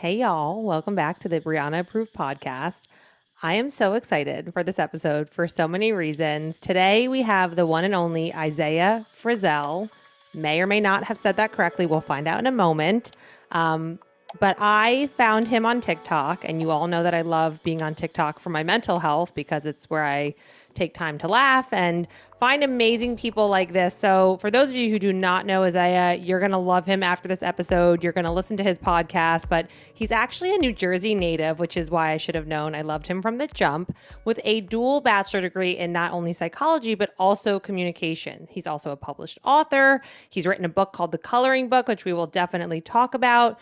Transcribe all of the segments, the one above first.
Hey, y'all. Welcome back to the Brianna Approved Podcast. I am so excited for this episode for so many reasons. Today, we have the one and only Isaiah Frizzelle. May or may not have said that correctly. We'll find out in a moment. But I found him on TikTok, and you all know that I love being on TikTok for my mental health because it's where I take time to laugh and find amazing people like this. So, for those of you who do not know Isaiah, you're going to love him after this episode. You're going to listen to his podcast, but he's actually a New Jersey native, which is why I should have known. I loved him from the jump, with a dual bachelor degree in not only psychology, but also communication. He's also a published author. He's written a book called The Coloring Book, which we will definitely talk about.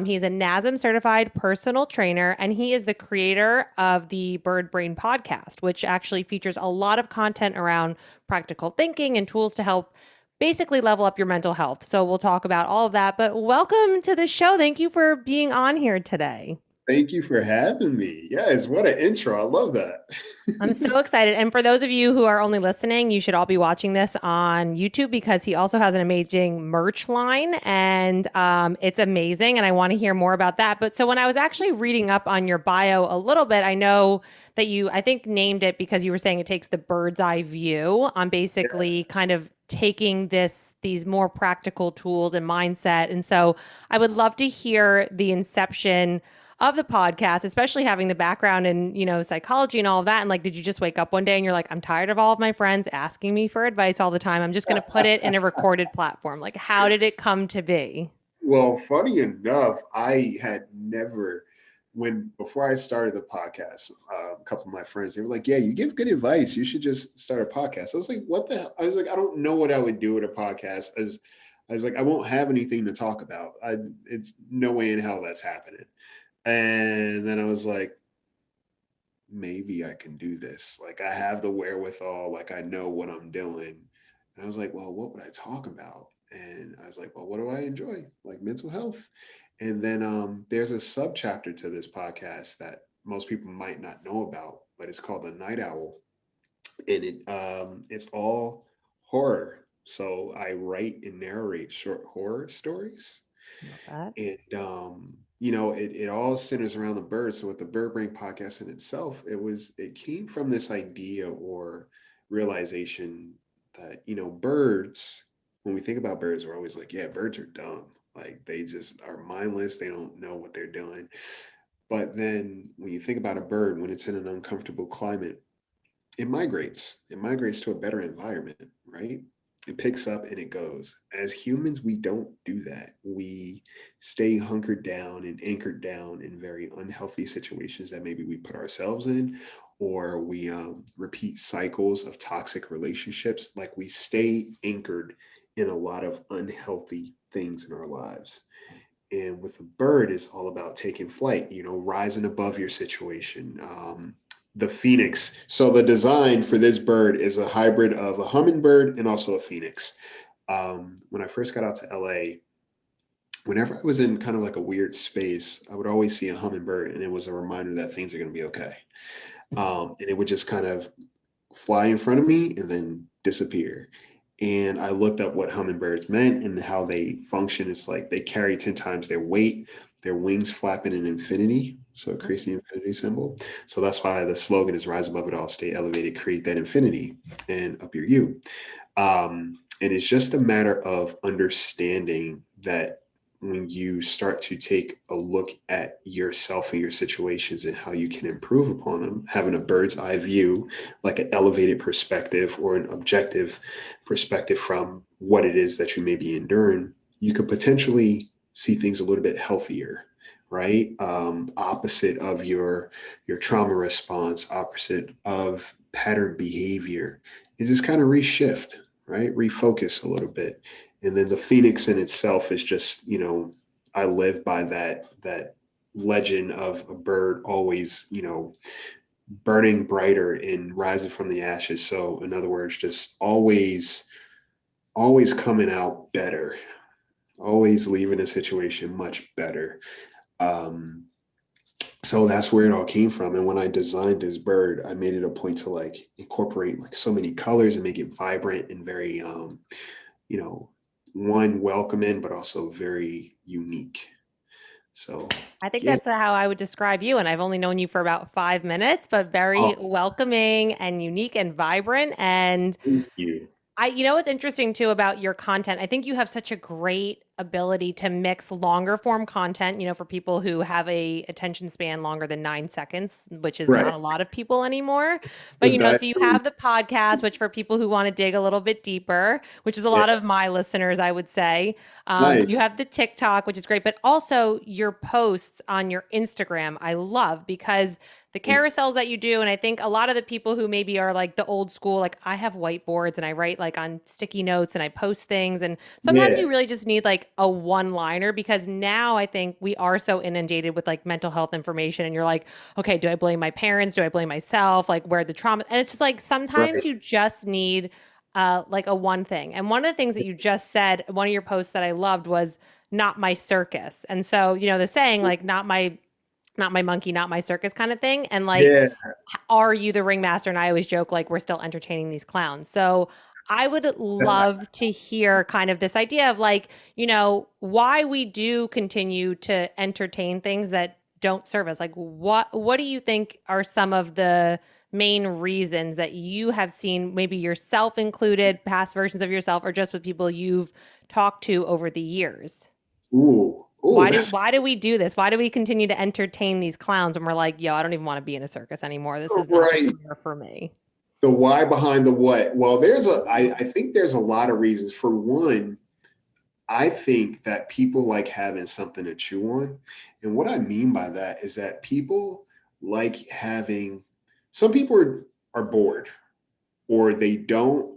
He's a NASM certified personal trainer, and he is the creator of the Bird Brain podcast, which actually features a lot of content around practical thinking and tools to help basically level up your mental health. So we'll talk about all of that. But welcome to the show. Thank you for being on here today. Thank you for having me. Yes, what an intro. I love that. I'm so excited. And for those of you who are only listening, you should all be watching this on YouTube because he also has an amazing merch line and it's amazing. And I want to hear more about that. But so when I was actually reading up on your bio a little bit, I know that you, I think, named it because you were saying it takes the bird's eye view on Yeah. basically kind of taking these more practical tools and mindset. And so I would love to hear the inception of the podcast, especially having the background in, psychology and all of that. And like, did you just wake up one day and you're like, I'm tired of all of my friends asking me for advice all the time. I'm just going to put it in a recorded platform. Like, how did it come to be? Well, funny enough, I had never, when before I started the podcast, a couple of my friends, they were like, "Yeah, you give good advice. You should just start a podcast." I was like, "What the hell?" I was like, "I don't know what I would do with a podcast." As I was like, "I won't have anything to talk about. It's no way in hell that's happening." And then I was like, maybe I can do this. Like I have the wherewithal, like I know what I'm doing. And I was like, well, what would I talk about? And I was like, well, what do I enjoy? Like mental health. And then there's a sub chapter to this podcast that most people might not know about, but it's called The Night Owl. And it's all horror. So I write and narrate short horror stories. Love that. And it all centers around the bird. So with the Bird Brain podcast in itself, it came from this idea or realization that, birds, when we think about birds, we're always like, yeah, birds are dumb. Like they just are mindless, they don't know what they're doing. But then when you think about a bird when it's in an uncomfortable climate, it migrates. It migrates to a better environment, right? It picks up and it goes. As humans, we don't do that. We stay hunkered down and anchored down in very unhealthy situations that maybe we put ourselves in, or we repeat cycles of toxic relationships. Like we stay anchored in a lot of unhealthy things in our lives. And with a bird, it's all about taking flight, rising above your situation. The phoenix. So the design for this bird is a hybrid of a hummingbird and also a phoenix. When I first got out to LA, whenever I was in kind of like a weird space, I would always see a hummingbird, and it was a reminder that things are going to be okay. And it would just kind of fly in front of me and then disappear. And I looked up what hummingbirds meant and how they function. It's like they carry 10 times their weight, their wings flapping in infinity. So it creates the infinity symbol. So that's why the slogan is rise above it all, stay elevated, create that infinity, and up your you. And it's just a matter of understanding that when you start to take a look at yourself and your situations and how you can improve upon them, having a bird's eye view, like an elevated perspective or an objective perspective from what it is that you may be enduring, you could potentially see things a little bit healthier, right? Opposite of your trauma response, opposite of pattern behavior, is just kind of reshift, right? Refocus a little bit. And then the phoenix in itself is just, I live by that legend of a bird always, burning brighter and rising from the ashes. So in other words, just always coming out better, always leaving a situation much better. Um, so that's where it all came from. And when I designed this bird, I made it a point to like incorporate like so many colors and make it vibrant and very you know, one welcoming, but also very unique. So I think yeah. that's how I would describe you. And I've only known you for about 5 minutes, but very Oh, welcoming and unique and vibrant. And thank you. what's interesting too about your content? I think you have such a great ability to mix longer form content, for people who have a attention span longer than 9 seconds, which is Right. not a lot of people anymore. But, That's so you true. have the podcast, which for people who want to dig a little bit deeper, which is a Yeah. lot of my listeners, I would say. Nice. You have the TikTok, which is great, but also your posts on your Instagram, I love because the carousels that you do. And I think a lot of the people who maybe are like the old school, like I have whiteboards and I write like on sticky notes and I post things. And sometimes Yeah. you really just need like a one liner because now I think we are so inundated with like mental health information. And you're like, okay, do I blame my parents? Do I blame myself? Like where the trauma? And it's just like sometimes Right. you just need like a one thing. And one of the things that you just said, one of your posts that I loved was not my circus. And so, the saying like not my monkey, not my circus kind of thing. And like, Yeah. are you the ringmaster? And I always joke like we're still entertaining these clowns. So I would love to hear kind of this idea of like, why we do continue to entertain things that don't serve us. Like what do you think are some of the main reasons that you have seen, maybe yourself included, past versions of yourself, or just with people you've talked to over the years? Ooh. Ooh, Why do that's why do we do this? Why do we continue to entertain these clowns when we're like, yo, I don't even want to be in a circus anymore. This is not the right. career for me. The why behind the what. Well, I think there's a lot of reasons. For one, I think that people like having something to chew on. And what I mean by that is that people like having, some people are bored, or they don't,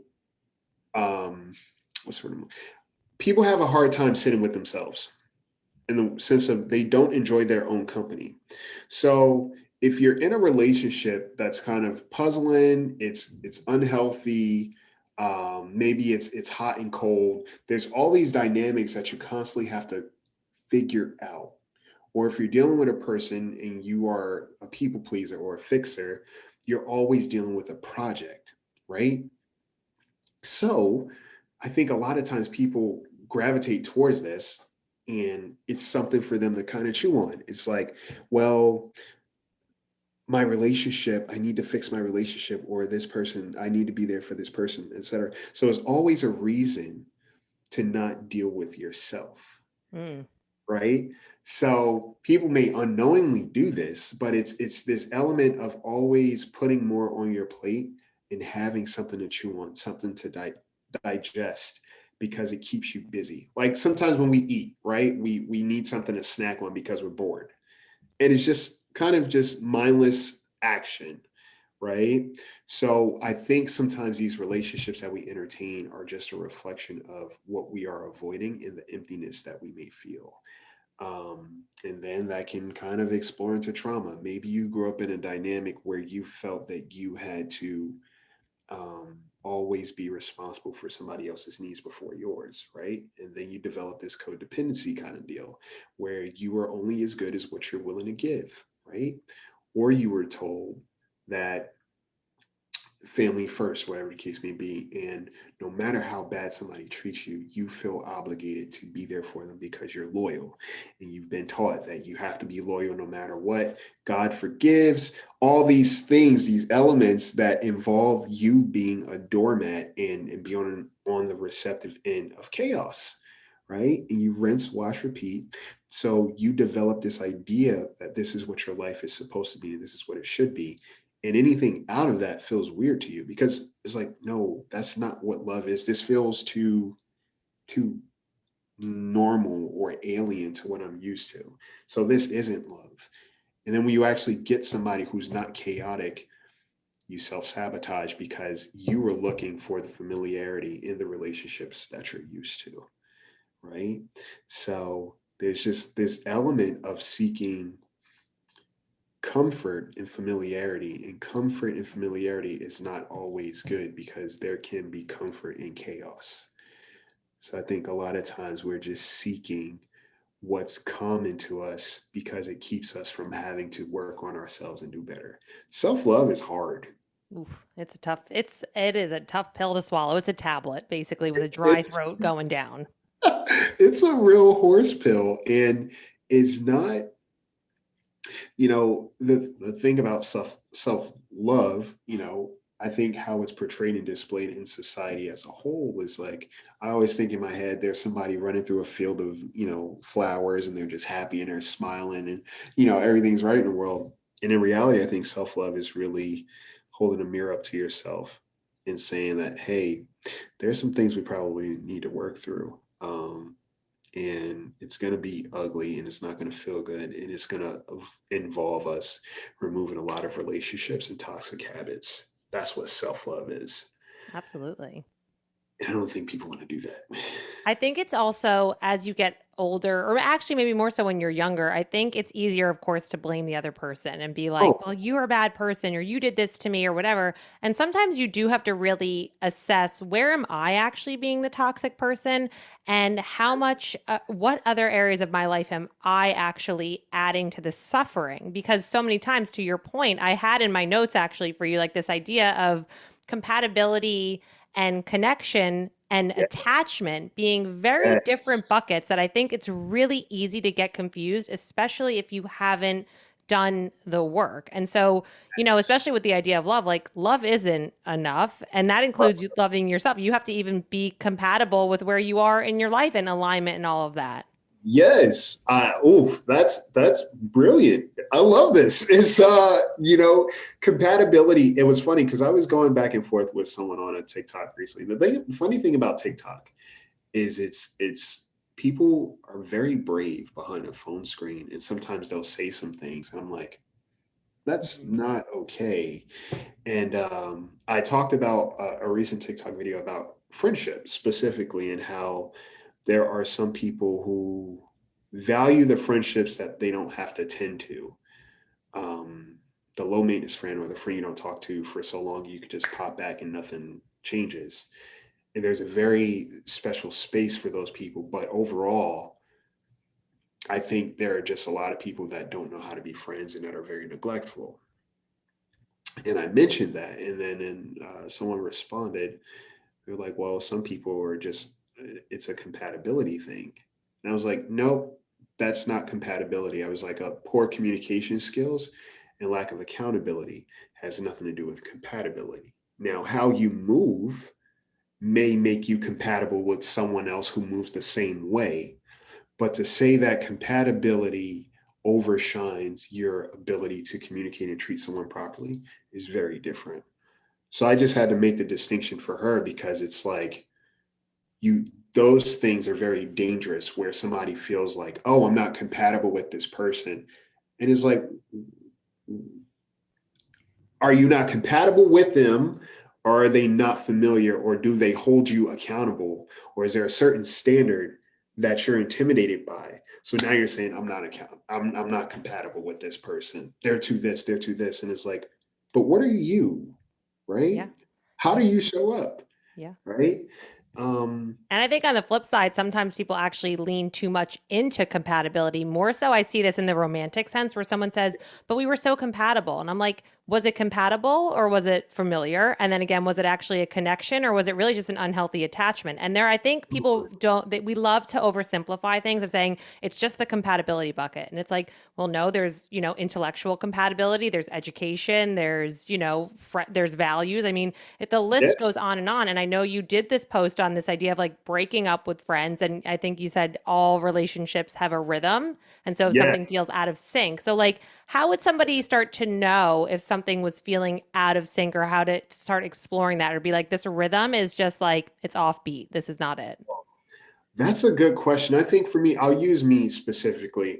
what's sort of, people have a hard time sitting with themselves, in the sense of they don't enjoy their own company. So if you're in a relationship that's kind of puzzling, it's unhealthy, maybe it's hot and cold. There's all these dynamics that you constantly have to figure out. Or if you're dealing with a person and you are a people pleaser or a fixer, you're always dealing with a project, right? So I think a lot of times people gravitate towards this, and it's something for them to kind of chew on. It's like, well, my relationship, I need to fix my relationship, or this person, I need to be there for this person, etc. So it's always a reason to not deal with yourself, Mm. right? So people may unknowingly do this, but it's this element of always putting more on your plate and having something to chew on, something to digest, because it keeps you busy. Like sometimes when we eat, right? We need something to snack on because we're bored. And it's just kind of just mindless action, right? So I think sometimes these relationships that we entertain are just a reflection of what we are avoiding in the emptiness that we may feel. And then that can kind of explore into trauma. Maybe you grew up in a dynamic where you felt that you had to always be responsible for somebody else's needs before yours, right? And then you develop this codependency kind of deal where you are only as good as what you're willing to give, right? Or you were told that family first, whatever the case may be. And no matter how bad somebody treats you, you feel obligated to be there for them because you're loyal. And you've been taught that you have to be loyal no matter what. God forgives, all these things, these elements that involve you being a doormat and be on the receptive end of chaos. Right. And you rinse, wash, repeat. So you develop this idea that this is what your life is supposed to be. This is what it should be, and anything out of that feels weird to you because it's like, no, that's not what love is. This feels too normal or alien to what I'm used to. So this isn't love. And then when you actually get somebody who's not chaotic, you self-sabotage because you were looking for the familiarity in the relationships that you're used to, right? So there's just this element of seeking comfort and familiarity, and comfort and familiarity is not always good because there can be comfort in chaos. So I think a lot of times we're just seeking what's common to us because it keeps us from having to work on ourselves and do better. Self-love is hard. Oof, it is a tough pill to swallow. It's a tablet basically with a dry It's throat going down. it's a real horse pill, and is not, the thing about self love, I think how it's portrayed and displayed in society as a whole is like, I always think in my head there's somebody running through a field of, flowers, and they're just happy and they're smiling, and everything's right in the world. And in reality, I think self love is really holding a mirror up to yourself and saying that, hey, there's some things we probably need to work through. And it's going to be ugly, and it's not going to feel good, and it's going to involve us removing a lot of relationships and toxic habits. That's what self-love is. Absolutely. And I don't think people want to do that. I think it's also as you get older, or actually maybe more so when you're younger, I think it's easier, of course, to blame the other person and be like, Oh, well, you're a bad person or you did this to me or whatever. And sometimes you do have to really assess, where am I actually being the toxic person, and how much, what other areas of my life am I actually adding to the suffering? Because so many times, to your point, I had in my notes actually for you, like this idea of compatibility and connection and yeah, attachment being very yes, different buckets, that I think it's really easy to get confused, especially if you haven't done the work. And so, yes. especially with the idea of love, like love isn't enough. And that includes you loving yourself. You have to even be compatible with where you are in your life and alignment and all of that. Yes. Oof, that's brilliant. I love this. It's compatibility. It was funny because I was going back and forth with someone on a TikTok recently. The funny thing about TikTok is it's people are very brave behind a phone screen, and sometimes they'll say some things, and I'm like, that's Mhm. not okay. And I talked about a recent TikTok video about friendship specifically, and how there are some people who value the friendships that they don't have to tend to. Um, the low maintenance friend, or the friend you don't talk to for so long, you could just pop back and nothing changes. And there's a very special space for those people. But overall, I think there are just a lot of people that don't know how to be friends and that are very neglectful. And I mentioned that, and then someone responded. They're like, "Well, some people are just it's a compatibility thing," and I was like, "Nope, that's not compatibility." I was like, "Poor communication skills and lack of accountability has nothing to do with compatibility. Now, how you move may make you compatible with someone else who moves the same way, but to say that compatibility overshines your ability to communicate and treat someone properly is very different." So I just had to make the distinction for her, because it's like, you those things are very dangerous, where somebody feels like, oh, I'm not compatible with this person. And it's like, are you not compatible with them, or are they not familiar, or do they hold you accountable, or is there a certain standard that you're intimidated by? So now you're saying, I'm not compatible with this person, they're too this, they're too this. And it's like, but what are you, right? Yeah. How do you show up, Yeah. right? um And I think on the flip side, sometimes people actually lean too much into compatibility. More so, I see this in the romantic sense where someone says, but we were so compatible. And I'm like, was it compatible or was it familiar? And then again, was it actually a connection or was it really just an unhealthy attachment? And there, I think people don't, that we love to oversimplify things of saying it's just the compatibility bucket. And it's like, well, no, there's, intellectual compatibility, there's education, there's, there's values. I mean, the yeah, list goes on and on. And I know you did this post on this idea of like breaking up with friends. And I think you said all relationships have a rhythm. And so if yeah. something feels out of sync, so like, how would somebody start to know if something was feeling out of sync, or how to start exploring that, or be like, this rhythm is just like, it's offbeat. This is not it. That's a good question. I think for me, I'll use me specifically.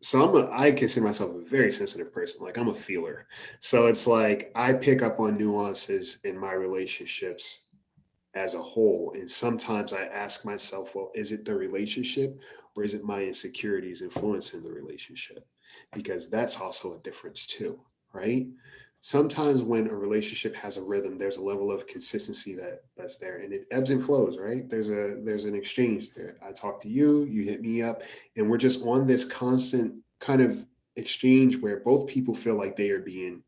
So I consider myself a very sensitive person. Like, I'm a feeler. So it's like I pick up on nuances in my relationships as a whole. And sometimes I ask myself, well, is it the relationship, or is it my insecurities influencing the relationship? Because that's also a difference too, right? Sometimes when a relationship has a rhythm, there's a level of consistency that's there, and it ebbs and flows, right? There's an exchange there. I talk to you, you hit me up, and we're just on this constant kind of exchange where both people feel like they are being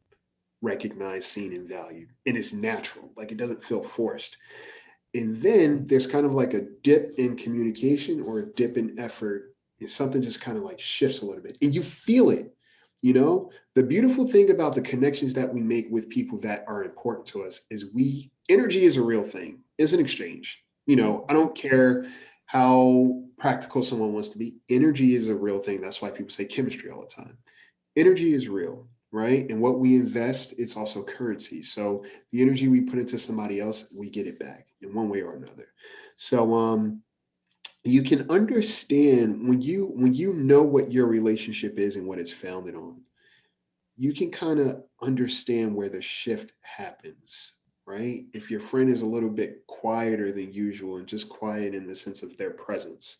recognized, seen, and valued. And it's natural, like it doesn't feel forced. And then there's kind of like a dip in communication or a dip in effort and something just kind of like shifts a little bit and you feel it. The beautiful thing about the connections that we make with people that are important to us is energy is a real thing. It's an exchange. I Mhm. don't care how practical someone wants to be. Energy is a real thing. That's why people say chemistry all the time. Energy is real, right? And what we invest, it's also currency. So the energy we put into somebody else, we get it back in one way or another. So you can understand when you know what your relationship is and what it's founded on, you can kind of understand where the shift happens, right? If your friend is a little bit quieter than usual and just quiet in the sense of their presence,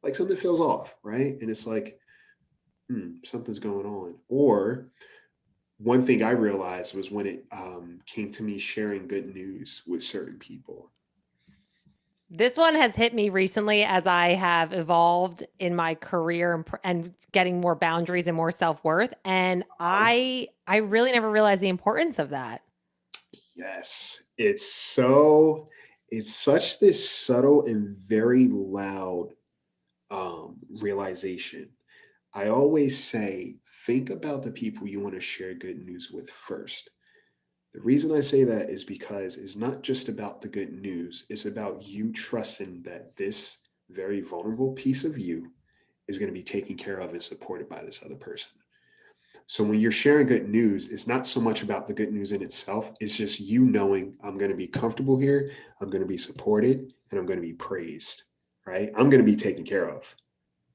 like something feels off, right? And it's like, something's going on. Or one thing I realized was when it came to me sharing good news with certain people. This one has hit me recently as I have evolved in my career and getting more boundaries and more self-worth, and I really never realized the importance of that. Yes, it's such this subtle and very loud realization. I always say, think about the people you want to share good news with first. The reason I say that is because it's not just about the good news, it's about you trusting that this very vulnerable piece of you is going to be taken care of and supported by this other person. So when you're sharing good news, it's not so much about the good news in itself. It's just you knowing I'm going to be comfortable here, I'm going to be supported, and I'm going to be praised, right? I'm going to be taken care of,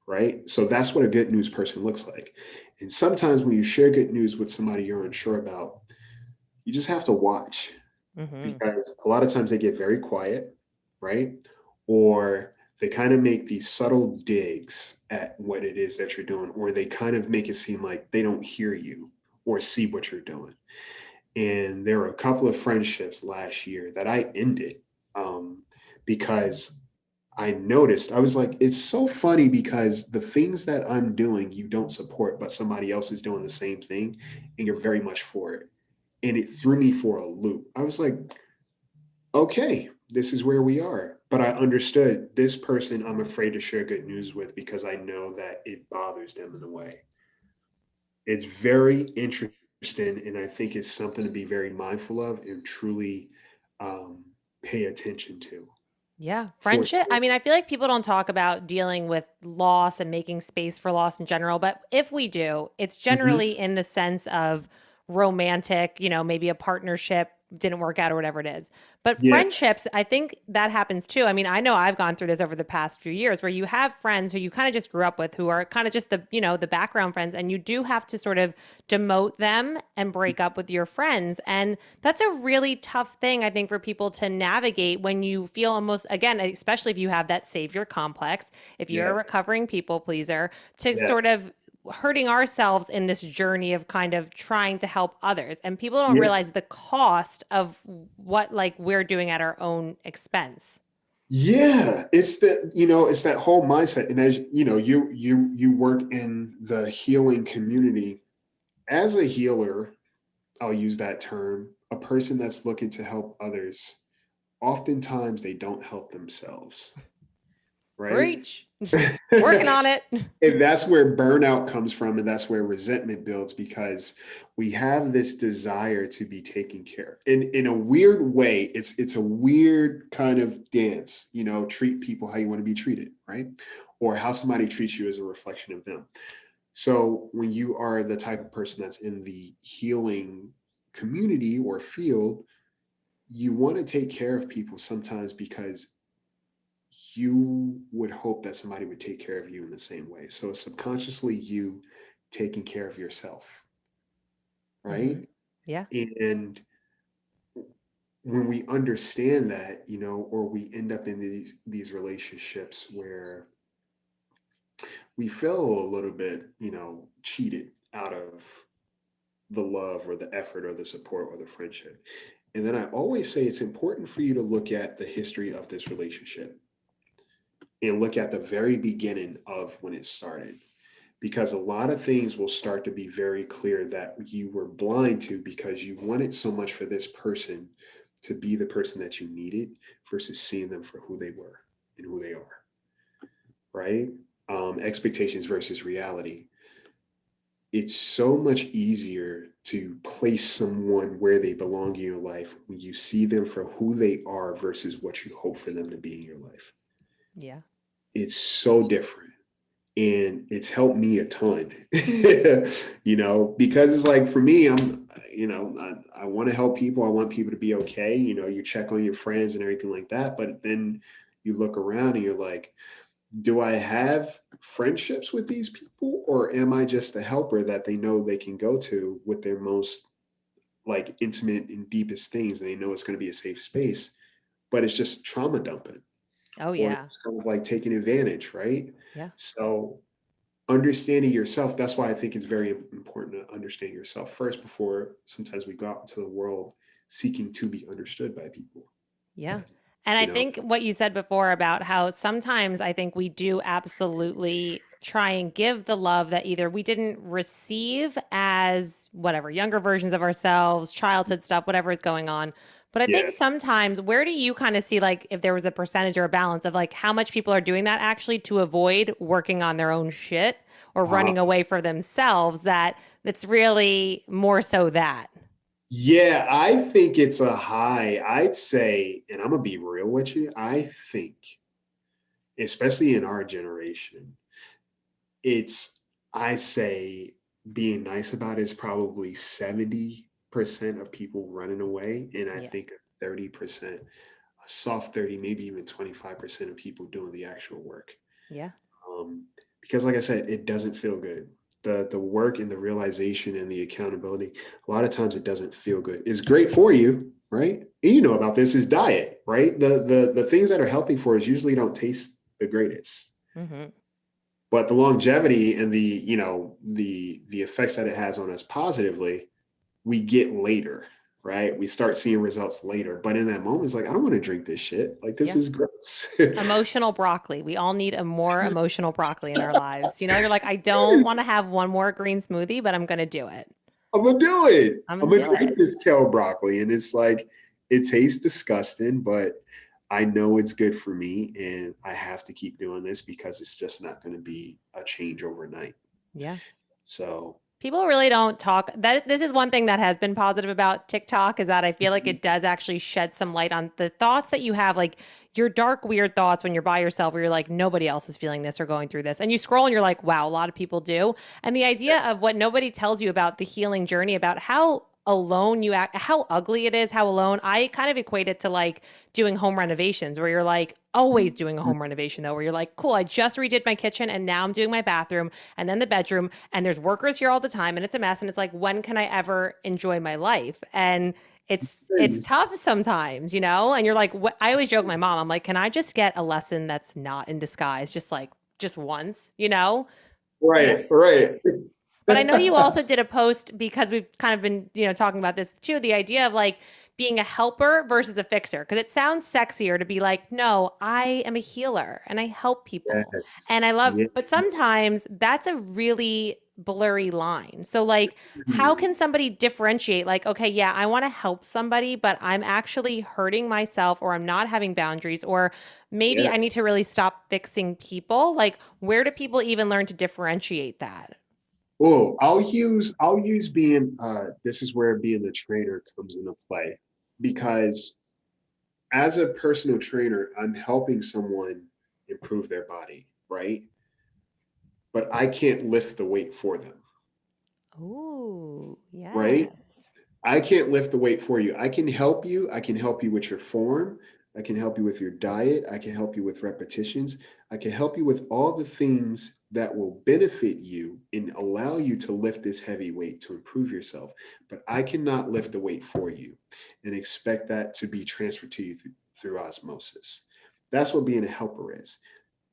right? So that's what a good news person looks like. And sometimes when you share good news with somebody you're unsure about, you just have to watch Mhm. because a lot of times they get very quiet, right? Or they kind of make these subtle digs at what it is that you're doing, or they kind of make it seem like they don't hear you or see what you're doing. And there were a couple of friendships last year that I ended um, because I noticed, I was like, it's so funny because the things that I'm doing, you don't support, but somebody else is doing the same thing and you're very much for it. And it threw me for a loop. I was like, okay, this is where we are. But I understood this person I'm afraid to share good news with because I know that it bothers them in a way. It's very interesting. And I think it's something to be very mindful of and truly um, pay attention to. Yeah, For friendship. sure. I mean, I feel like people don't talk about dealing with loss and making space for loss in general, but if we do, it's Mhm. generally in the sense of romantic, maybe a partnership didn't work out or whatever it is. But Yeah. friendships, I think that happens too. I mean, I know I've gone through this over the past few years where you have friends who you kind of just grew up with who are kind of just the background friends, and you do have to sort of demote them and break up with your friends. And that's a really tough thing, I think, for people to navigate when you feel almost, again, especially if you have that savior complex, if you're a Yeah. recovering people pleaser, to Yeah. sort of hurting ourselves in this journey of kind of trying to help others. And people don't Yeah. realize the cost of what like we're doing at our own expense. Yeah, it's that whole mindset. And as you work in the healing community. As a healer, I'll use that term, a person that's looking to help others, oftentimes they don't help themselves, right? Preach. Working on it. And that's where burnout comes from, and that's where resentment builds because we have this desire to be taken care. In a weird way, it's a weird kind of dance, treat people how you want to be treated, right? Or how somebody treats you as a reflection of them. So when you are the type of person that's in the healing community or field, you want to take care of people sometimes because you would hope that somebody would take care of you in the same way. So subconsciously, you taking care of yourself, Mm-hmm. right? Yeah. And when we understand that, or we end up in these relationships where we feel a little bit, cheated out of the love or the effort or the support or the friendship. And then I always say it's important for you to look at the history of this relationship and look at the very beginning of when it started. Because a lot of things will start to be very clear that you were blind to because you wanted so much for this person to be the person that you needed versus seeing them for who they were and who they are. Right. expectations versus reality. It's so much easier to place someone where they belong in your life when you see them for who they are versus what you hope for them to be in your life. Yeah. It's so different. And it's helped me a ton, because it's like for me, I want to help people. I want people to be okay. You check on your friends and everything like that. But then you look around and you're like, do I have friendships with these people, or am I just the helper that they know they can go to with their most like intimate and deepest things, and they know it's going to be a safe space, but it's just trauma dumping, Oh, or yeah. it's kind of like taking advantage, right? Yeah. So understanding yourself, that's why I think it's very important to understand yourself first before sometimes we go out into the world seeking to be understood by people. Yeah. And I you know think what you said before about how sometimes I think we do absolutely try and give the love that either we didn't receive as whatever, younger versions of ourselves, childhood stuff, whatever is going on. But I yeah. think sometimes, where do you kind of see, like, if there was a percentage or a balance of like how much people are doing that actually to avoid working on their own shit or uh, running away for themselves, that it's really more so that? yeah, I think it's a high. I'd say, and I'm gonna be real with you, I think, especially in our generation, it's, I say, being nice about it is probably 70% of people running away, and I Yeah. think 30%, a soft 30, maybe even 25% of people doing the actual work. Yeah. um, because like I said, it doesn't feel good. The work and the realization and the accountability, a lot of times it doesn't feel good. It's great for you, right? And you know about this is diet, right? The things that are healthy for us usually don't taste the greatest, Mm-hmm. but the longevity and the effects that it has on us positively, we get later, right? We start seeing results later. But in that moment, it's like, I don't want to drink this shit. Like, this Yeah. is gross. Emotional broccoli. We all need a more emotional broccoli in our lives. You know, you're like, I don't want to have one more green smoothie, but I'm going to do it. I'm gonna do it. I'm I'm going to gonna do drink it. this kale broccoli. And it's like, it tastes disgusting, but I know it's good for me. And I have to keep doing this because it's just not going to be a change overnight. Yeah. So, People really don't talk that. This is one thing that has been positive about TikTok, is that I feel like it does actually shed some light on the thoughts that you have, like your dark, weird thoughts when you're by yourself, where you're like, nobody else is feeling this or going through this. And you scroll and you're like, wow, a lot of people do. And the idea of what nobody tells you about the healing journey, about how alone you act, how ugly it is, how alone. I kind of equate it to like doing home renovations, where you're like always doing a home renovation though, where you're like, cool, I just redid my kitchen and now I'm doing my bathroom and then the bedroom, and there's workers here all the time and it's a mess, and it's like, when can I ever enjoy my life? And it's yes. tough sometimes, you know? And you're like, I always joke with my mom, I'm like, can I just get a lesson that's not in disguise, just like just once, you know? Yeah. Right, right. But I know you also did a post, because we've kind of been, talking about this too, the idea of like being a helper versus a fixer. Because it sounds sexier to be like, no, I am a healer and I help people. Yes. And I love, Yeah. but sometimes that's a really blurry line. So, like, how Mhm. can somebody differentiate, like, okay, yeah, I want to help somebody, but I'm actually hurting myself, or I'm not having boundaries, or maybe Yeah. I need to really stop fixing people? Like, where do people even learn to differentiate that? Oh, I'll use being this is where being the trainer comes into play, because as a personal trainer, I'm helping someone improve their body, right? But I can't lift the weight for them, Oh, right? yes. I can't lift the weight for you. I can help you. I can help you with your form. I can help you with your diet. I can help you with repetitions. I can help you with all the things that will benefit you and allow you to lift this heavy weight to improve yourself. But I cannot lift the weight for you and expect that to be transferred to you through osmosis. That's what being a helper is.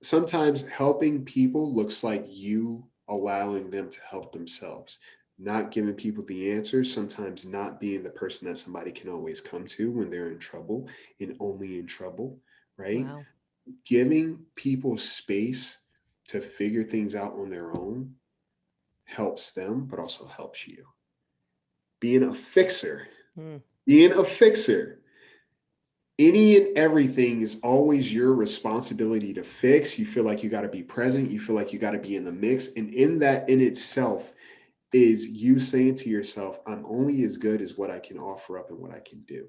Sometimes helping people looks like you allowing them to help themselves, not giving people the answers, sometimes not being the person that somebody can always come to when they're in trouble and only in trouble, right? Wow. Giving people space to figure things out on their own helps them, but also helps you. Being a fixer, Hmm. being a fixer Any and everything is always your responsibility to fix. You feel like you got to be present. You feel like you got to be in the mix. And in that in itself is you saying to yourself, I'm only as good as what I can offer up and what I can do.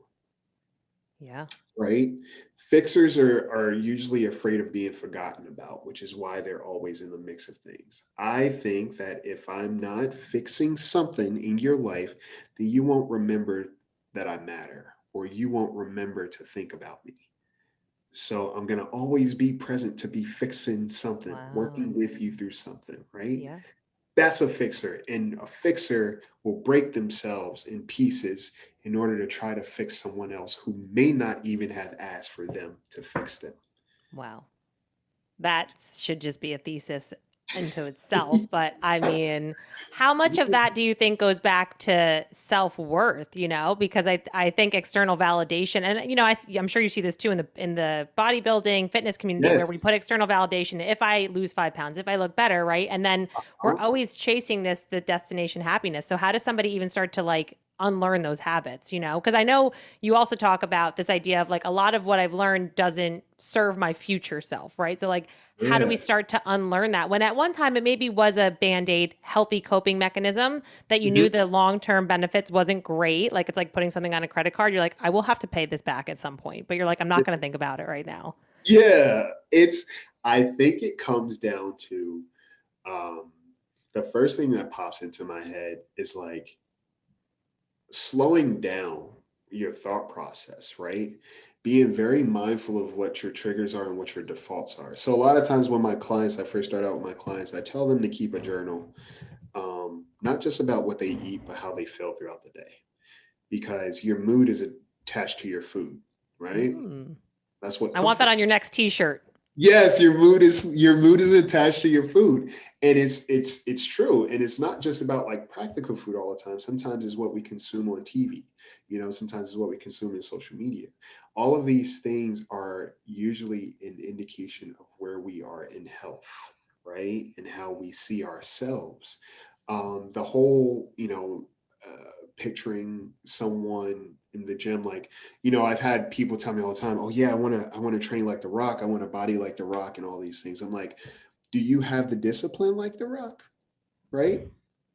Yeah. Right? Fixers are usually afraid of being forgotten about, which is why they're always in the mix of things. I think that if I'm not fixing something in your life, then you won't remember that I matter, or you won't remember to think about me. So I'm going to always be present to be fixing something, Wow. working with you through something, right? Yeah. That's a fixer. And a fixer will break themselves in pieces in order to try to fix someone else who may not even have asked for them to fix them. Wow. That should just be a thesis into itself. But I mean, how much of that do you think goes back to self-worth, because I think external validation, and I'm sure you see this too in the bodybuilding fitness community, where Yes. we put external validation. If I lose 5 pounds, if I look better, right? And then we're Uh-huh. always chasing the destination happiness. So how does somebody even start to like unlearn those habits, because I know you also talk about this idea of like a lot of what I've learned doesn't serve my future self, right? So like how do we Yeah. start to unlearn that when at one time it maybe was a band-aid healthy coping mechanism that you knew Mhm. the long-term benefits wasn't great, like it's like putting something on a credit card, you're like, I will have to pay this back at some point, but you're like, I'm not going to think about it right now. Yeah. I think it comes down to um, the first thing that pops into my head is like slowing down your thought process, right? Being very mindful of what your triggers are and what your defaults are. So a lot of times when I first start out with my clients, I tell them to keep a journal, not just about what they eat, but how they feel throughout the day, because your mood is attached to your food, right? Mm. That's what I want that comfort. on your next t-shirt. Yes, your mood is attached to your food, and it's true, and it's not just about like practical food all the time. Sometimes it's what we consume on TV. Sometimes it's what we consume in social media. All of these things are usually an indication of where we are in health, right, and how we see ourselves. The whole, picturing someone in the gym like, I've had people tell me all the time, "Oh yeah, I want to train like The Rock. I want a body like The Rock and all these things." I'm like, "Do you have the discipline like The Rock?" Right?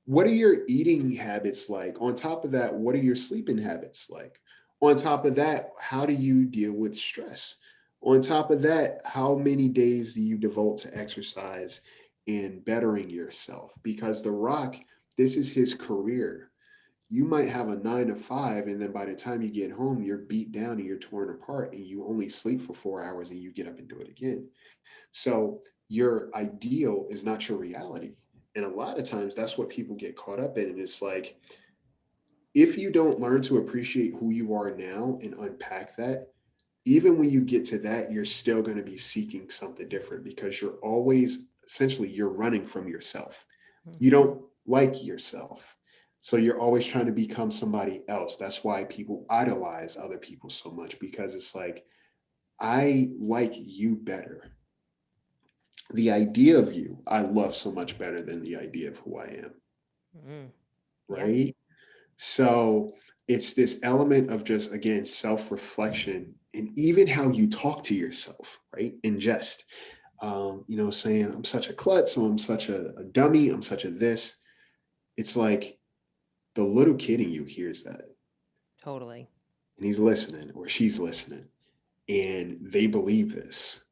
What are your eating habits like? On top of that, what are your sleeping habits like? On top of that, how do you deal with stress? On top of that, how many days do you devote to exercise and bettering yourself? Because The Rock, this is his career. You might have a 9 to 5, and then by the time you get home, you're beat down and you're torn apart, and you only sleep for 4 hours and you get up and do it again. So your ideal is not your reality. And a lot of times that's what people get caught up in. And it's like, if you don't learn to appreciate who you are now and unpack that, even when you get to that, you're still going to be seeking something different, because you're always essentially you're running from yourself. You Mm-hmm. don't like yourself. So you're always trying to become somebody else. That's why people idolize other people so much, because it's like, I like you better. The idea of you, I love so much better than the idea of who I am. Mm. Yeah. Right. So it's this element of just, again, self reflection and even how you talk to yourself, right? In jest, saying, I'm such a klutz, or I'm such a dummy, I'm such a this. It's like the little kid in you hears that, Totally. and he's listening or she's listening, and they believe this.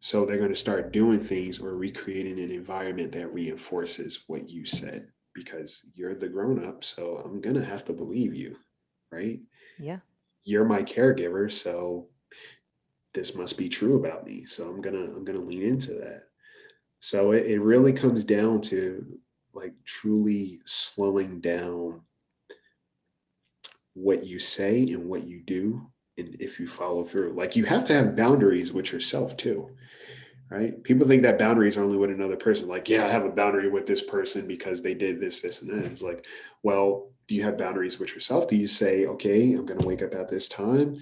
So they're going to start doing things or recreating an environment that reinforces what you said, because you're the grown up. So I'm going to have to believe you, right? Yeah. You're my caregiver. So this must be true about me. So I'm going to lean into that. So it really comes down to like truly slowing down what you say and what you do. And if you follow through, like, you have to have boundaries with yourself too, right? People think that boundaries are only with another person. Like, yeah, I have a boundary with this person because they did this, this, and that. It's like, well, do you have boundaries with yourself? Do you say, okay, I'm going to wake up at this time.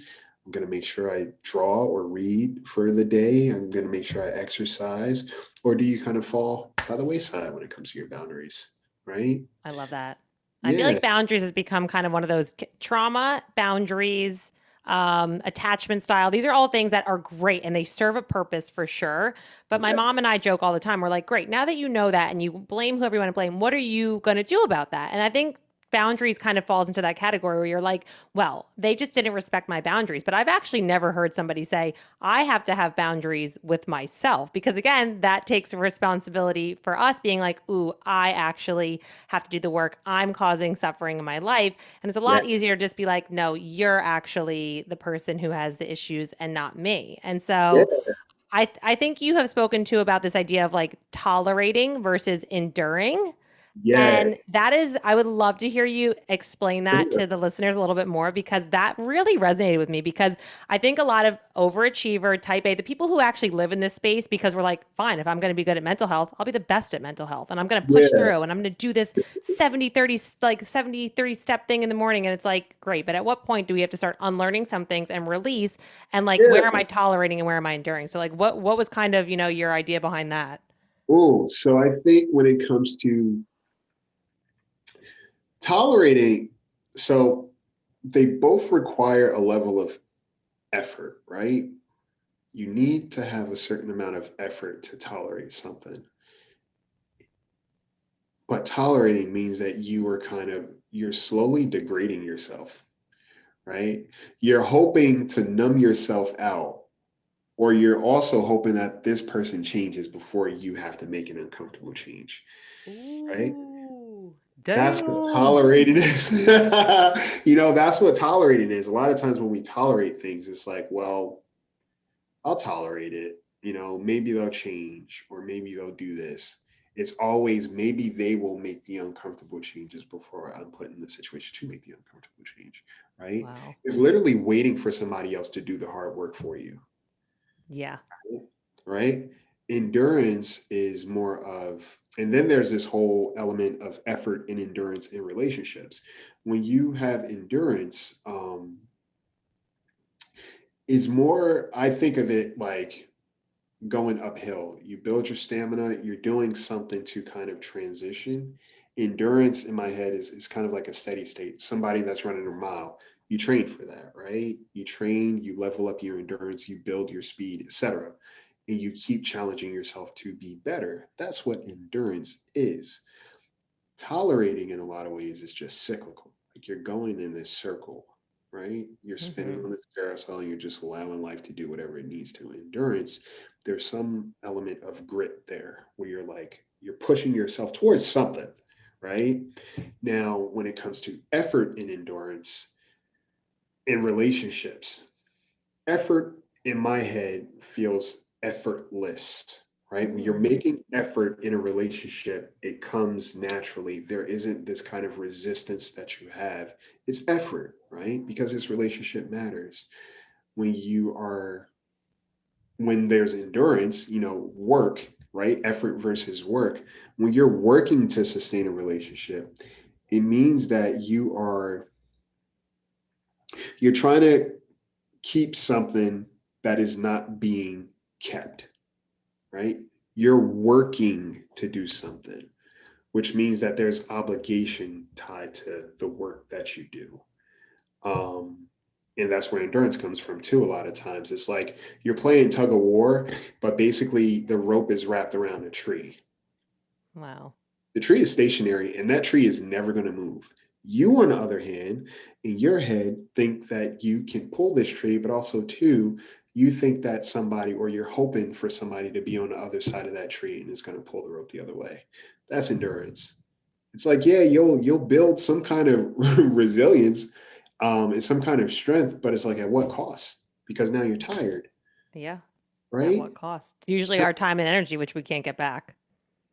I'm going to make sure I draw or read for the day. I'm going to make sure I exercise. Or do you kind of fall by the wayside when it comes to your boundaries, right? I love that. I feel Yeah. like boundaries has become kind of one of those trauma boundaries. attachment style. These are all things that are great and they serve a purpose for sure. But my Yes. mom and I joke all the time. We're like, great, now that you know that and you blame whoever you want to blame, what are you going to do about that? And I think boundaries kind of falls into that category where you're like, well, they just didn't respect my boundaries. But I've actually never heard somebody say, I have to have boundaries with myself. Because again, that takes a responsibility for us being like, ooh, I actually have to do the work. I'm causing suffering in my life. And it's a Yeah. lot easier to just be like, no, you're actually the person who has the issues and not me. And so Yeah. I think you have spoken to about this idea of like tolerating versus enduring. Yeah. And that is, I would love to hear you explain that Sure. to the listeners a little bit more because that really resonated with me. Because I think a lot of overachiever type A, the people who actually live in this space, because we're like, fine, if I'm going to be good at mental health, I'll be the best at mental health and I'm going to push Yeah. through and I'm going to do this 70-30, like 70-30 step thing in the morning. And it's like, great. But at what point do we have to start unlearning some things and release? And like, where am Yeah. I tolerating and where am I enduring? So, like, what was kind of, your idea behind that? Oh, so I think when it comes to tolerating, so they both require a level of effort, right? You need to have a certain amount of effort to tolerate something. But tolerating means that you're slowly degrading yourself, right? You're hoping to numb yourself out, or you're also hoping that this person changes before you have to make an uncomfortable change, right? Ooh, That's what damn. tolerating is. That's what tolerating is. A lot of times when we tolerate things, it's like, well, I'll tolerate it. Maybe they'll change or maybe they'll do this. It's always maybe they will make the uncomfortable changes before I'm put in the situation to make the uncomfortable change, right? Wow. It's literally waiting for somebody else to do the hard work for you, Yeah. right? Endurance is more of, and then there's this whole element of effort and endurance in relationships. When you have endurance, it's more, I think of it like going uphill. You build your stamina, you're doing something to kind of transition. Endurance in my head is kind of like a steady state, somebody that's running a mile. You train for that, right? You train, you level up your endurance, you build your speed, etc. And you keep challenging yourself to be better. That's what endurance is. Tolerating in a lot of ways is just cyclical. Like you're going in this circle, right? You're spinning Hmm. on this carousel and you're just allowing life to do whatever it needs to. Endurance, there's some element of grit there where you're pushing yourself towards something, right? Now, when it comes to effort and endurance in relationships, effort in my head feels effortless, right? When you're Mm. making effort in a relationship, it comes naturally. There isn't this kind of resistance that you have. It's effort, right? Because this relationship matters. When you are, when there's endurance, work, right? Effort versus work. When you're working to sustain a relationship, it means that you're trying to keep something that is not being kept, right? You're working to do something, which means that there's obligation tied to the work that you do. Um, and that's where endurance comes from too. A lot of times it's like you're playing tug of war, but basically the rope is wrapped around a tree. Wow. The tree is stationary and that tree is never going to move. You, on the other hand, in your head, think that you can pull this tree, but also, too, you think that somebody or you're hoping for somebody to be on the other side of that tree and is going to pull the rope the other way. That's endurance. It's like, yeah, you'll build some kind of resilience and some kind of strength, but it's like at what cost? Because now you're tired, Yeah. At right? what cost? Usually our time and energy, which we can't get back.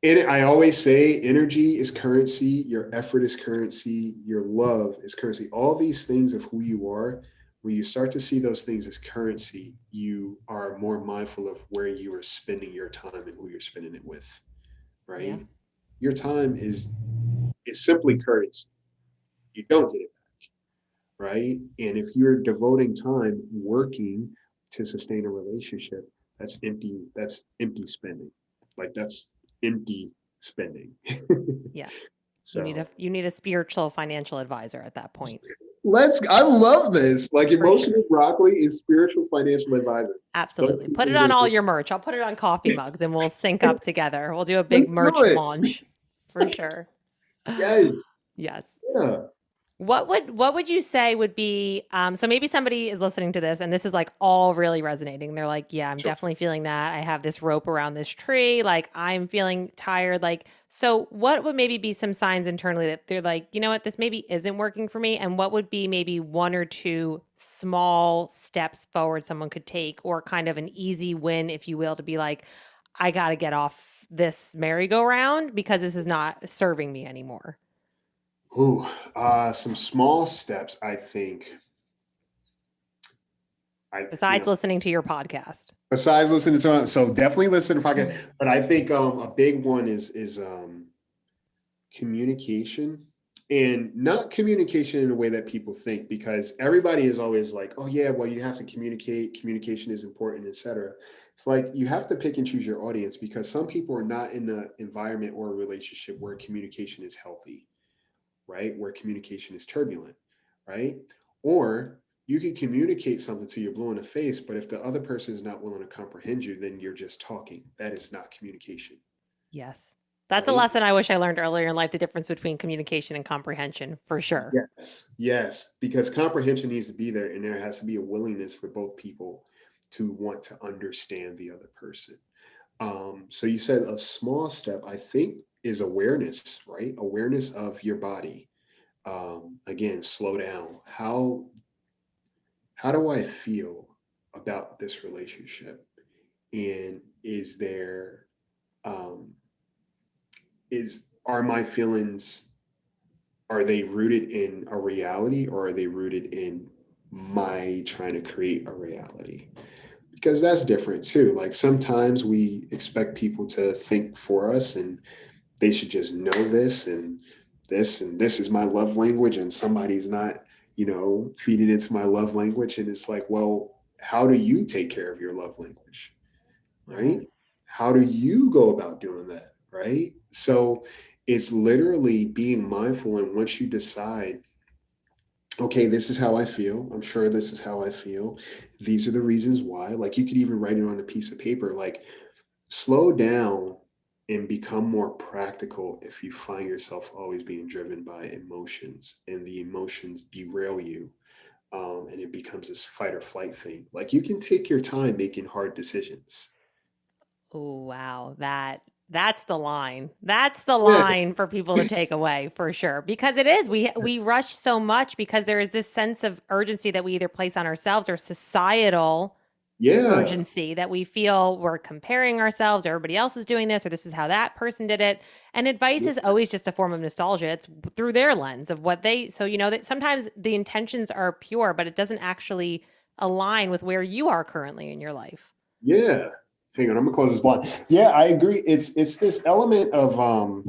And I always say energy is currency, your effort is currency, your love is currency. All these things of who you are, when you start to see those things as currency, you are more mindful of where you are spending your time and who you're spending it with, Yeah. right? Your time is simply currency. You don't get it, right? And if you're devoting time working to sustain a relationship, that's empty spending. Like that's empty spending. Yeah. You need a So you need a spiritual financial advisor at that point. I love this. Like For sure. emotional broccoli is spiritual financial advisor. Those Absolutely. two Put it things on all are your merch. I'll put it on coffee mugs and we'll sync up together. We'll do a big let's do merch it. launch for sure. Yes. Yes. Yeah. What would you say would be so maybe somebody is listening to this and this is like all really resonating. They're like, yeah, I'm Sure. definitely feeling that. I have this rope around this tree, like I'm feeling tired. Like, so what would maybe be some signs internally that they're like, you know what, this maybe isn't working for me? And what would be maybe one or two small steps forward someone could take, or kind of an easy win, if you will, to be like, I got to get off this merry-go-round because this is not serving me anymore. Ooh, some small steps, I think. Besides listening to your podcast. Besides listening to it, so definitely listen to podcast. But I think a big one is communication, and not communication in a way that people think, because everybody is always like, oh yeah, well, you have to communicate, communication is important, etc. It's like you have to pick and choose your audience, because some people are not in the environment or a relationship where communication is healthy, right? Where communication is turbulent, right? Or you can communicate something to you're blue in the face, but if the other person is not willing to comprehend you, then you're just talking. That is not communication, Yes. That's a right? lesson I wish I learned earlier in life, the difference between communication and comprehension, for sure. Yes, yes, because comprehension needs to be there, and there has to be a willingness for both people to want to understand the other person. So you said a small step, I think, is awareness, right? Awareness of your body. Again, slow down. How do I feel about this relationship? And is there um, is are my feelings, are they rooted in a reality, or are they rooted in my trying to create a reality? Because that's different too. Like sometimes we expect people to think for us, and they should just know this and this is my love language, and somebody's not, feeding into my love language. And it's like, well, how do you take care of your love language, right? Yes. How do you go about doing that, right? So it's literally being mindful. And once you decide, okay, this is how I feel, I'm sure this is how I feel, these are the reasons why, like you could even write it on a piece of paper, like slow down and become more practical if you find yourself always being driven by emotions and the emotions derail you. And it becomes this fight or flight thing. Like you can take your time making hard decisions. Oh, wow. That's the line. That's the Yeah. line for people to take away for sure. Because it is. We rush so much because there is this sense of urgency that we either place on ourselves or societal Yeah. urgency that we feel we're comparing ourselves, or everybody else is doing this, or this is how that person did it. And advice is always just a form of nostalgia. It's through their lens of what they, so, that sometimes the intentions are pure, but it doesn't actually align with where you are currently in your life. Yeah. Hang on, I'm gonna close this blind. Yeah, I agree. It's this element of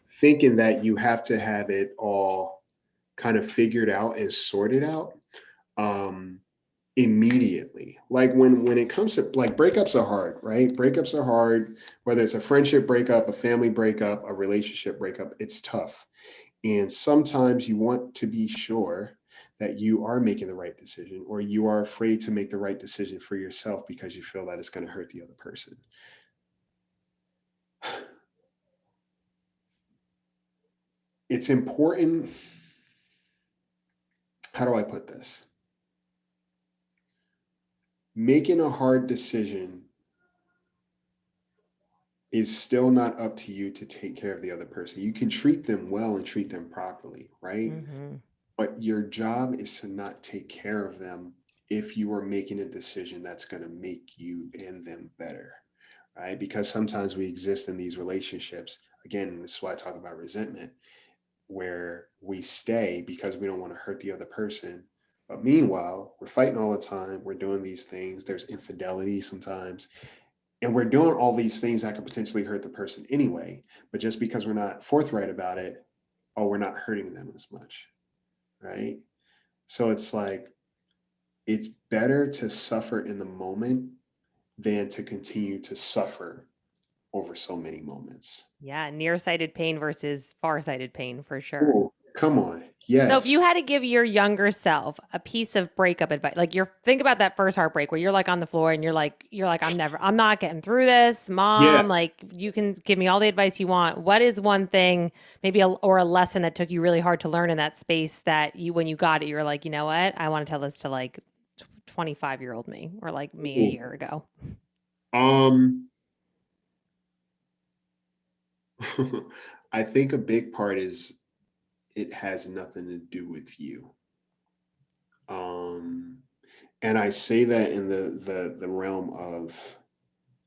thinking that you have to have it all kind of figured out and sorted out. Um, Immediately, like when it comes to, like, breakups are hard, right? Breakups are hard, whether it's a friendship breakup, a family breakup, a relationship breakup. It's tough, and sometimes you want to be sure that you are making the right decision, or you are afraid to make the right decision for yourself because you feel that it's going to hurt the other person. It's important. How do I put this? Making a hard decision is still not up to you to take care of the other person. You can treat them well and treat them properly, right? Mm-hmm. But your job is to not take care of them if you are making a decision that's going to make you and them better, right? Because sometimes we exist in these relationships. Again, this is why I talk about resentment, where we stay because we don't want to hurt the other person. But meanwhile, we're fighting all the time. We're doing these things. There's infidelity sometimes, and we're doing all these things that could potentially hurt the person anyway. But just because we're not forthright about it, oh, we're not hurting them as much, right? So it's like, it's better to suffer in the moment than to continue to suffer over so many moments. Yeah, nearsighted pain versus farsighted pain for sure. Ooh, Come on. So if you Yes. had to give your younger self a piece of breakup advice, like you're think about that first heartbreak where you're like on the floor and you're like, I'm not getting through this, Yeah. mom. Like you can give me all the advice you want. What is one thing, maybe or a lesson that took you really hard to learn in that space that you, when you got it, you were like, you know what, I want to tell this to like 25-year-old me or like me a Ooh. year ago. Um, I think a big part is it has nothing to do with you. Um, and I say that in the realm of,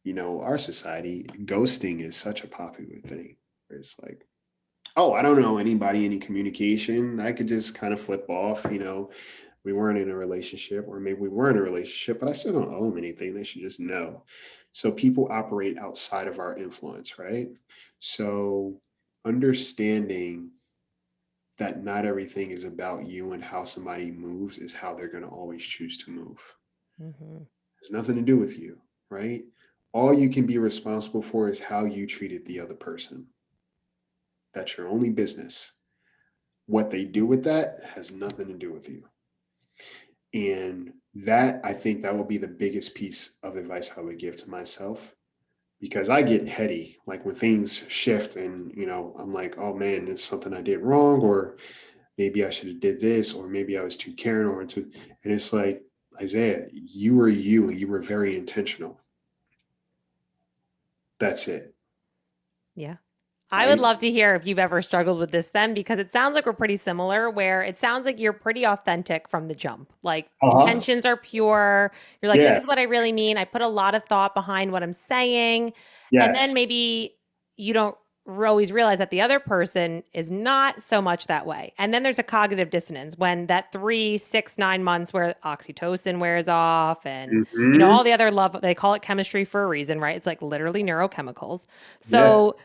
our society. Ghosting is such a popular thing. It's like, oh, I don't know anybody, any communication. I could just kind of flip off, we weren't in a relationship, or maybe we were in a relationship, but I still don't owe them anything. They should just know. So people operate outside of our influence, right? So understanding that not everything is about you and how somebody moves is how they're going to always choose to move. Hmm. It's nothing to do with you, right? All you can be responsible for is how you treated the other person. That's your only business. What they do with that has nothing to do with you. And that, I think that will be the biggest piece of advice I would give to myself, because I get heady. Like when things shift and, I'm like, oh man, there's something I did wrong, or maybe I should have did this, or maybe I was too caring or too, and it's like, Isaiah, you were you and you were very intentional. That's it. Yeah. I would Right. love to hear if you've ever struggled with this then, because it sounds like we're pretty similar, where it sounds like you're pretty authentic from the jump. Like Uh-huh. intentions are pure. You're like, this Yeah. is what I really mean. I put a lot of thought behind what I'm saying. And then Yes. maybe you don't always realize that the other person is not so much that way. And then there's a cognitive dissonance when that 3, 6, 9 months where oxytocin wears off and, all Hmm. the other love, they call it chemistry for a reason, right? It's like literally neurochemicals. Yeah. So,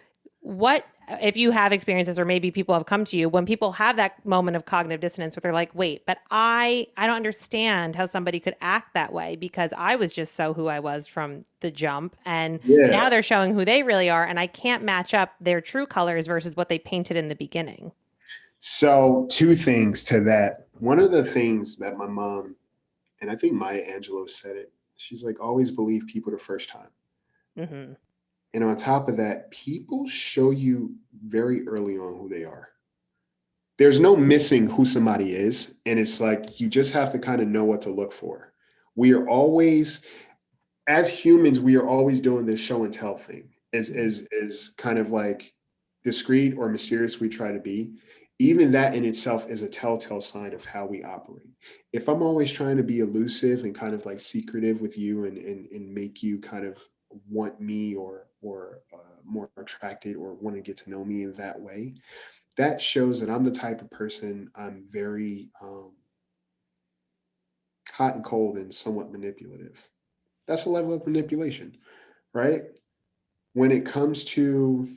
what if you have experiences or maybe people have come to you when people have that moment of cognitive dissonance where they're like, wait, but I don't understand how somebody could act that way because I was just so who I was from the jump, and now Yeah. they're showing who they really are, and I can't match up their true colors versus what they painted in the beginning. So, two things to that. One of the things that my mom, and I think Maya Angelou said it, she's like, always believe people the first time. Hmm. And on top of that, people show you very early on who they are. There's no missing who somebody is. And it's like, you just have to kind of know what to look for. We are always, as humans, we are always doing this show and tell thing, is kind of like discreet or mysterious we try to be. Even that in itself is a telltale sign of how we operate. If I'm always trying to be elusive and kind of like secretive with you, and make you kind of want me, or more attracted or want to get to know me in that way, that shows that I'm the type of person. I'm very hot and cold and somewhat manipulative. That's a level of manipulation, right? When it comes to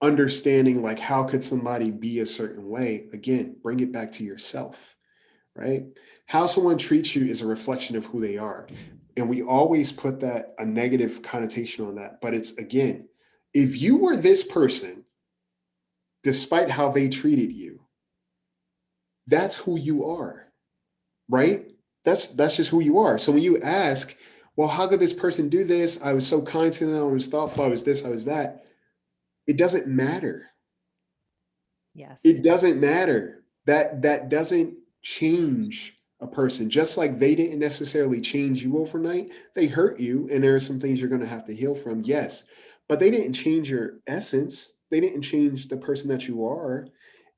understanding, like, how could somebody be a certain way, again, bring it back to yourself, right? How someone treats you is a reflection of who they are. And we always put that a negative connotation on that. But it's, again, if you were this person, despite how they treated you, that's who you are, right? That's just who you are. So when you ask, well, how could this person do this? I was so kind to them, I was thoughtful, I was this, I was that. It doesn't matter. Yes. It doesn't matter. That doesn't change a person. Just like they didn't necessarily change you overnight, they hurt you, and there are some things you're going to have to heal from. Yes, but they didn't change your essence. They didn't change the person that you are.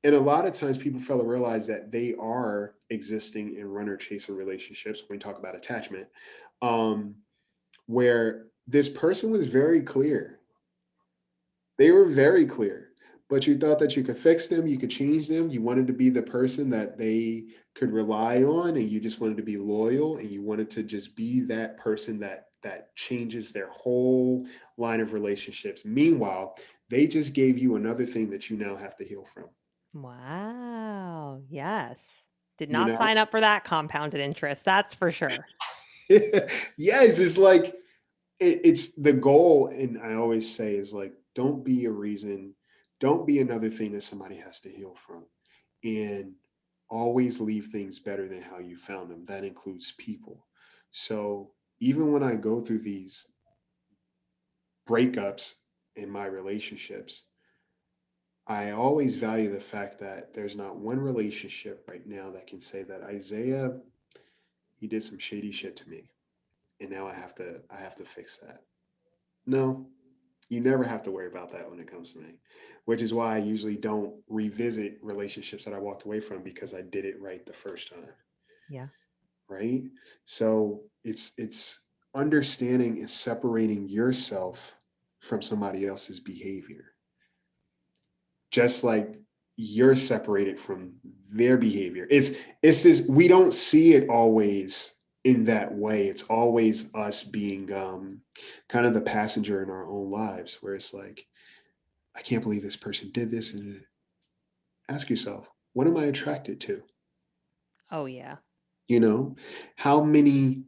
And a lot of times people fail to realize that they are existing in runner chaser relationships when we talk about attachment, um, where this person was very clear. They were very clear, but you thought that you could fix them, you could change them. You wanted to be the person that they could rely on, and you just wanted to be loyal, and you wanted to just be that person that changes their whole line of relationships. Meanwhile, they just gave you another thing that you now have to heal from. Wow. Yes. Did You not know? sign up for that compounded interest. That's for sure. Yes, it's like it's the goal, and I always say is like, don't be a reason Don't be another thing that somebody has to heal from. And always leave things better than how you found them. That includes people. So even when I go through these breakups in my relationships, I always value the fact that there's not one relationship right now that can say that Isaiah, he did some shady shit to me, and now I have to fix that. No, you never have to worry about that when it comes to me, which is why I usually don't revisit relationships that I walked away from because I did it right the first time, Yeah. right? So it's understanding and separating yourself from somebody else's behavior, just like you're separated from their behavior. It's this, we don't see it always in that way. It's always us being kind of the passenger in our own lives, where it's like, I can't believe this person did this. And ask yourself, what am I attracted to? Oh, yeah. You know, how many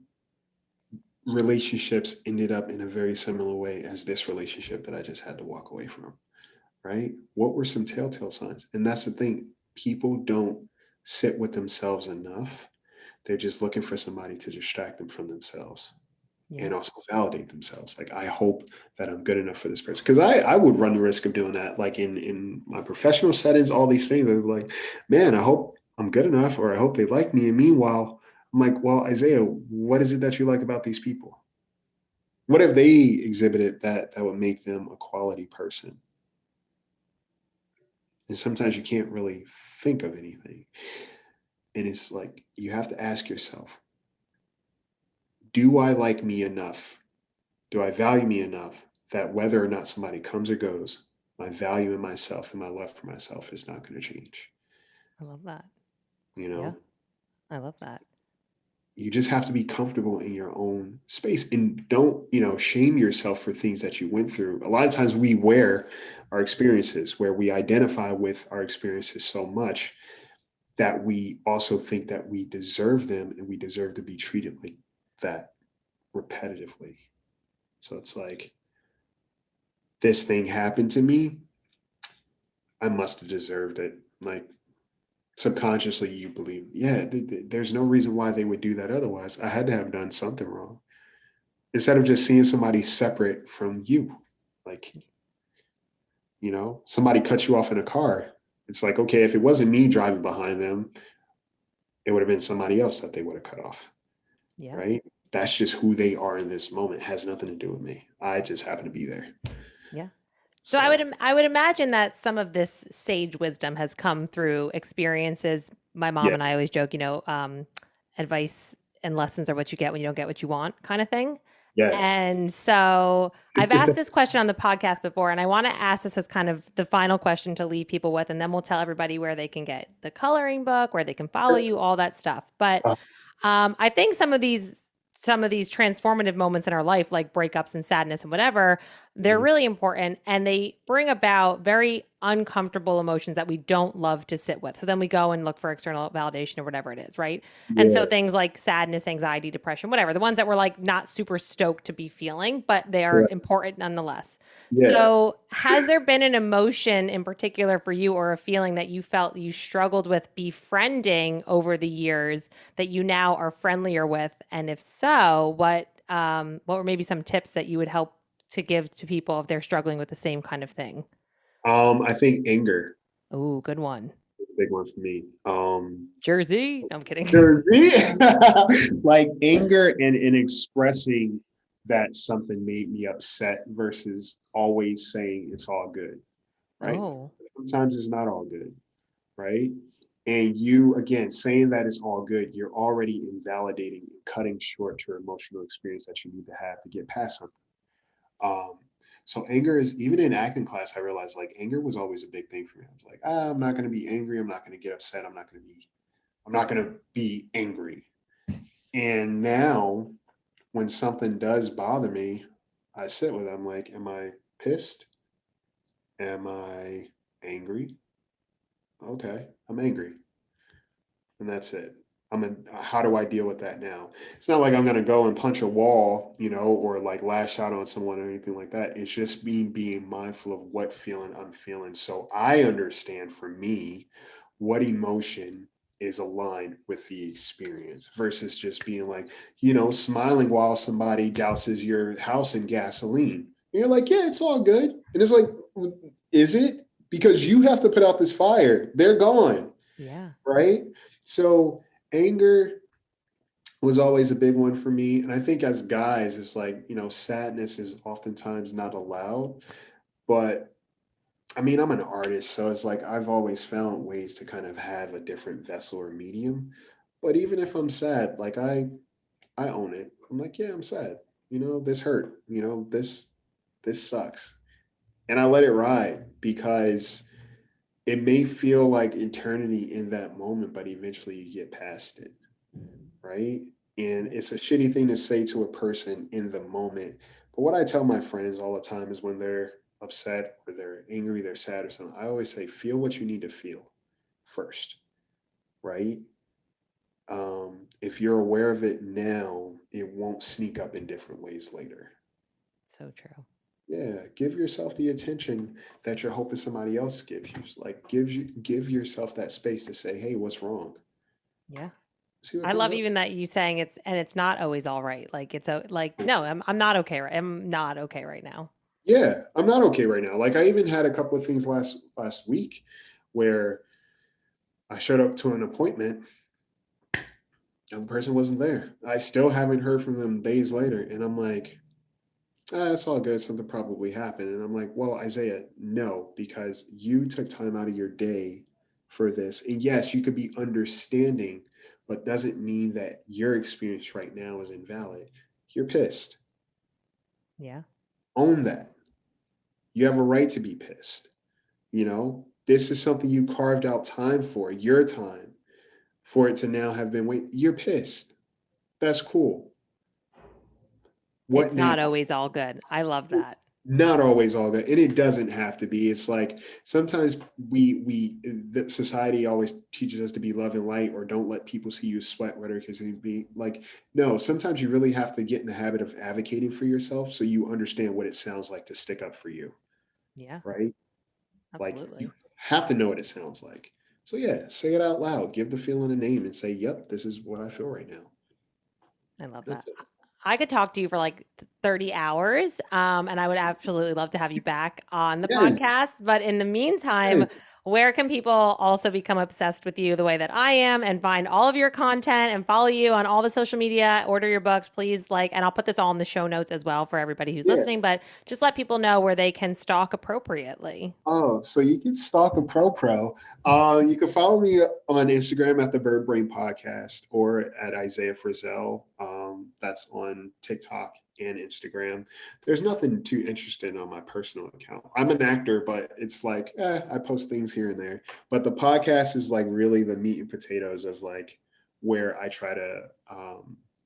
relationships ended up in a very similar way as this relationship that I just had to walk away from, right? What were some telltale signs? And that's the thing. People don't sit with themselves enough. They're just looking for somebody to distract them from themselves Yeah. and also validate themselves. Like, I hope that I'm good enough for this person. Because I would run the risk of doing that. Like in my professional settings, all these things, they're like, man, I hope I'm good enough, or I hope they like me. And meanwhile, I'm like, well, Isaiah, what is it that you like about these people? What have they exhibited that would make them a quality person? And sometimes you can't really think of anything. And it's like, you have to ask yourself, do I like me enough? Do I value me enough that whether or not somebody comes or goes, my value in myself and my love for myself is not going to change? I love that. You Yeah. know, I love that. you just have to be comfortable in your own space, and don't, shame yourself for things that you went through. A lot of times we wear our experiences, where we identify with our experiences so much that we also think that we deserve them and we deserve to be treated like that repetitively. So it's like, this thing happened to me, I must have deserved it. Like, subconsciously, you believe, yeah, there's no reason why they would do that otherwise. I had to have done something wrong. Instead of just seeing somebody separate from you, like, somebody cuts you off in a car. It's like, okay, if it wasn't me driving behind them, it would have been somebody else that they would have cut off, Yeah. right? That's just who they are in this moment. It has nothing to do with me. I just happen to be there. Yeah. So So, I would imagine that some of this sage wisdom has come through experiences. My mom yeah, and I always joke, advice and lessons are what you get when you don't get what you want, kind of thing. yes. And so I've asked this question on the podcast before, and I want to ask this as kind of the final question to leave people with, and then we'll tell everybody where they can get the coloring book, where they can follow you, all that stuff. But Uh, I think some of these transformative moments in our life, like breakups and sadness and whatever, they're mhm. really important, and they bring about very uncomfortable emotions that we don't love to sit with. So then we go and look for external validation or whatever it is, right? And so Yeah, things like sadness, anxiety, depression, whatever, the ones that we're like not super stoked to be feeling, but they are right. important nonetheless. Yeah. So, has there been an emotion in particular for you, or a feeling that you felt you struggled with befriending over the years that you now are friendlier with? And if so, what were maybe some tips that you would help to give to people if they're struggling with the same kind of thing? I think anger Oh, good one. is a big one for me. Jersey? No, I'm kidding. Jersey, like anger and expressing that something made me upset versus always saying it's all good, right? Oh, Sometimes it's not all good, right? And you, again, saying that it's all good, you're already invalidating and cutting short your emotional experience that you need to have to get past something. Um, so anger is, even in acting class, I realized like anger was always a big thing for me. I was like, I'm not going to be angry. I'm not going to get upset. I'm not going to be angry. And now when something does bother me, I sit with it. I'm like, am I pissed? Am I angry? Okay, I'm angry. And that's it. how do I deal with that now? It's not like I'm gonna go and punch a wall, or like lash out on someone or anything like that. It's just me being mindful of what feeling I'm feeling. So I understand for me what emotion is aligned with the experience versus just being like, smiling while somebody douses your house in gasoline. And you're like, yeah, it's all good. And it's like, is it? Because you have to put out this fire. They're gone. Yeah. Right. So anger was always a big one for me. And I think as guys, it's like, sadness is oftentimes not allowed. But I mean, I'm an artist, so it's like I've always found ways to kind of have a different vessel or medium. But even if I'm sad, like I own it. I'm like, yeah, I'm sad. This hurt. This sucks. And I let it ride because it may feel like eternity in that moment, but eventually you get past it, right? And it's a shitty thing to say to a person in the moment. But what I tell my friends all the time is when they're upset or they're angry, they're sad or something, I always say, feel what you need to feel first, right? If you're aware of it now, it won't sneak up in different ways later. So true. Yeah, give yourself the attention that you're hoping somebody else gives you. Like give yourself that space to say, "Hey, what's wrong?" Yeah. See what I comes love up. even that you saying it's not always all right. Like like no, I'm not okay. I'm not okay right now. Yeah, I'm not okay right now. Like I even had a couple of things last week where I showed up to an appointment and the person wasn't there. I still haven't heard from them days later, and I'm like, it's all good. Something probably happened. And I'm like, well, Isaiah, no, because you took time out of your day for this. And yes, you could be understanding, but doesn't mean that your experience right now is invalid. You're pissed. Yeah. Own that. You have a right to be pissed. This is something you carved out time for, your time, for it to now have been wait. You're pissed. That's cool. What It's now? not always all good. I love that. Not always all good, and it doesn't have to be. It's like sometimes we the society always teaches us to be love and light, or don't let people see you sweat, whether because you be like, no, sometimes you really have to get in the habit of advocating for yourself so you understand what it sounds like to stick up for you, Yeah, right? Like you absolutely. have to know what it sounds like. So yeah, say it out loud, give the feeling a name and say, yep, this is what I feel right now. I love that. That's it. I could talk to you for like 30 hours, and I would absolutely love to have you back on the Yes, podcast. But in the meantime, yes. where can people also become obsessed with you the way that I am and find all of your content and follow you on all the social media, order your books, please? And I'll put this all in the show notes as well for everybody who's Yeah. listening, but just let people know where they can stalk appropriately. Oh, so you can stalk a pro. You can follow me on Instagram at the Bird Brain Podcast or at Isaiah Frizzelle. That's on TikTok and Instagram. There's nothing too interesting on my personal account. I'm an actor, but it's like I post things here and there. But the podcast is like really the meat and potatoes of like where I try to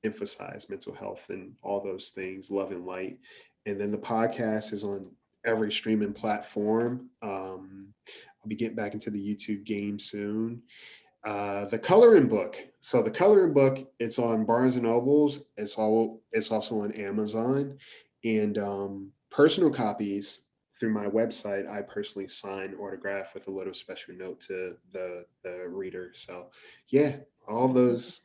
emphasize mental health and all those things, love and light. And then the podcast is on every streaming platform. I'll be getting back into the YouTube game soon. The coloring book. So the coloring book, it's on Barnes and Nobles. It's also on Amazon, and personal copies through my website. I personally sign autograph with a little special note to the reader. So yeah, all those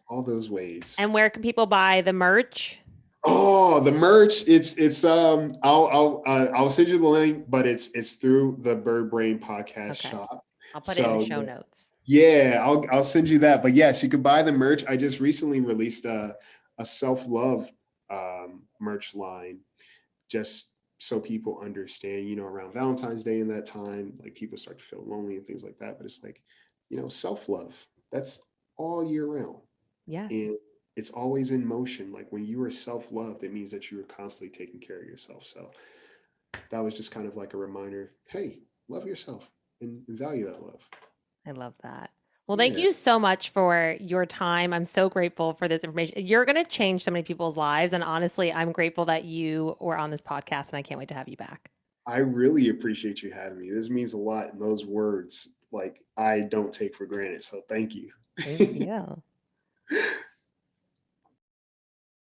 ways. And where can people buy the merch? Oh, the merch! I'll send you the link, but it's through the Bird Brain Podcast Okay. shop. I'll put it in the So show notes. yeah, I'll send you that. But yes, you can buy the merch. I just recently released a self love merch line, just so people understand. Around Valentine's Day and that time, like people start to feel lonely and things like that. But it's like, self love. That's all year round, Yes. and it's always in motion. Like when you are self-loved, it means that you are constantly taking care of yourself. So that was just kind of like a reminder, hey, love yourself and value that love. I love that. Well, thank Yeah, you so much for your time. I'm so grateful for this information. You're going to change so many people's lives. And honestly, I'm grateful that you were on this podcast and I can't wait to have you back. I really appreciate you having me. This means a lot, and those words like I don't take for granted, so thank you. Thank you.